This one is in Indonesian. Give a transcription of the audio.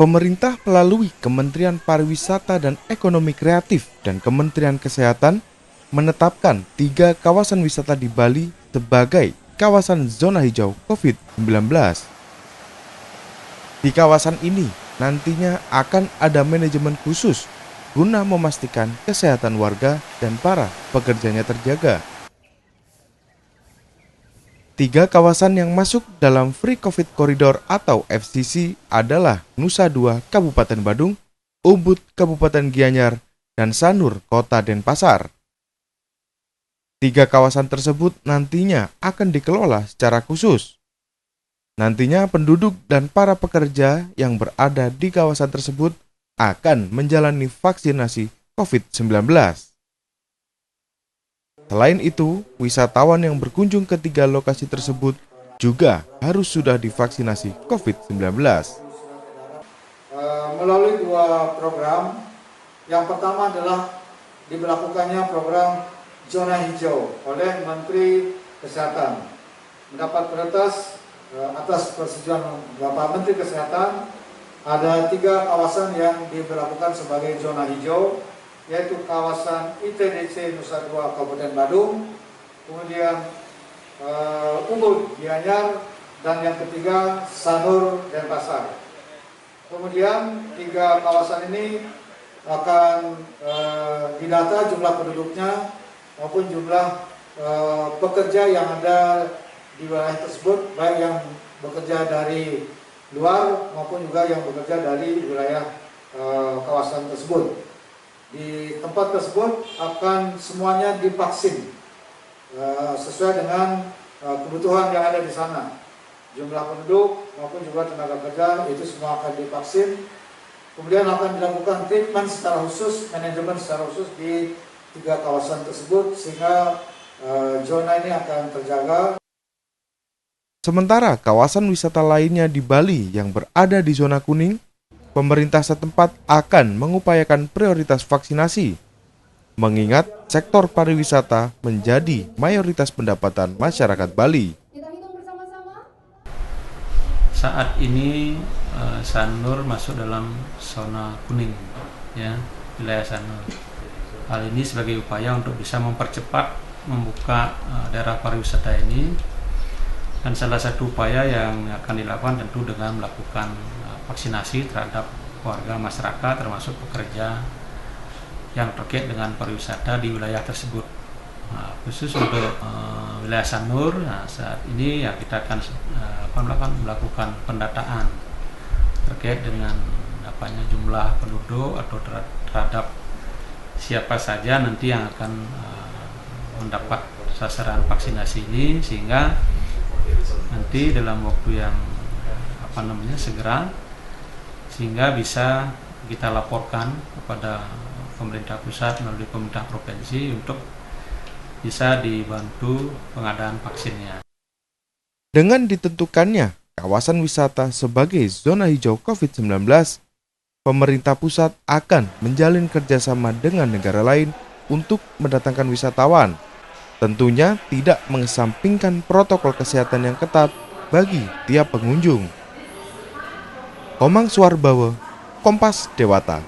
Pemerintah melalui Kementerian Pariwisata dan Ekonomi Kreatif dan Kementerian Kesehatan menetapkan 3 kawasan wisata di Bali sebagai kawasan zona hijau COVID-19. Di kawasan ini nantinya akan ada manajemen khusus guna memastikan kesehatan warga dan para pekerjanya terjaga. 3 kawasan yang masuk dalam Free COVID Corridor atau FCC adalah Nusa Dua Kabupaten Badung, Ubud Kabupaten Gianyar, dan Sanur Kota Denpasar. 3 kawasan tersebut nantinya akan dikelola secara khusus. Nantinya penduduk dan para pekerja yang berada di kawasan tersebut akan menjalani vaksinasi COVID-19. Selain itu, wisatawan yang berkunjung ke 3 lokasi tersebut juga harus sudah divaksinasi COVID-19. Melalui 2 program, yang pertama adalah diberlakukannya program zona hijau oleh Menteri Kesehatan. Mendapat prioritas atas persetujuan Bapak Menteri Kesehatan, ada 3 kawasan yang diberlakukan sebagai zona hijau, yaitu kawasan ITDC Nusa Dua Kabupaten Badung, kemudian Ubud Gianyar, dan yang ketiga Sanur Denpasar. Kemudian 3 kawasan ini akan didata jumlah penduduknya maupun jumlah pekerja yang ada di wilayah tersebut, baik yang bekerja dari luar maupun juga yang bekerja dari wilayah kawasan tersebut. Di tempat tersebut akan semuanya divaksin sesuai dengan kebutuhan yang ada di sana. Jumlah penduduk maupun juga tenaga kerja itu semua akan divaksin. Kemudian akan dilakukan treatment secara khusus, manajemen secara khusus di 3 kawasan tersebut sehingga zona ini akan terjaga. Sementara kawasan wisata lainnya di Bali yang berada di zona kuning, pemerintah setempat akan mengupayakan prioritas vaksinasi, mengingat sektor pariwisata menjadi mayoritas pendapatan masyarakat Bali. Saat ini Sanur masuk dalam zona kuning, ya, wilayah Sanur. Hal ini sebagai upaya untuk bisa mempercepat membuka daerah pariwisata ini, dan salah satu upaya yang akan dilakukan tentu dengan melakukan vaksinasi terhadap warga masyarakat termasuk pekerja yang terkait dengan pariwisata di wilayah tersebut. Khusus untuk wilayah Sanur, saat ini ya kita akan melakukan pendataan terkait dengan jumlah penduduk atau terhadap siapa saja nanti yang akan mendapat sasaran vaksinasi ini, sehingga nanti dalam waktu yang segera, sehingga bisa kita laporkan kepada pemerintah pusat melalui pemerintah provinsi untuk bisa dibantu pengadaan vaksinnya. Dengan ditentukannya kawasan wisata sebagai zona hijau COVID-19, pemerintah pusat akan menjalin kerjasama dengan negara lain untuk mendatangkan wisatawan. Tentunya tidak mengesampingkan protokol kesehatan yang ketat bagi tiap pengunjung. Komang Suarbawa, Kompas Dewata.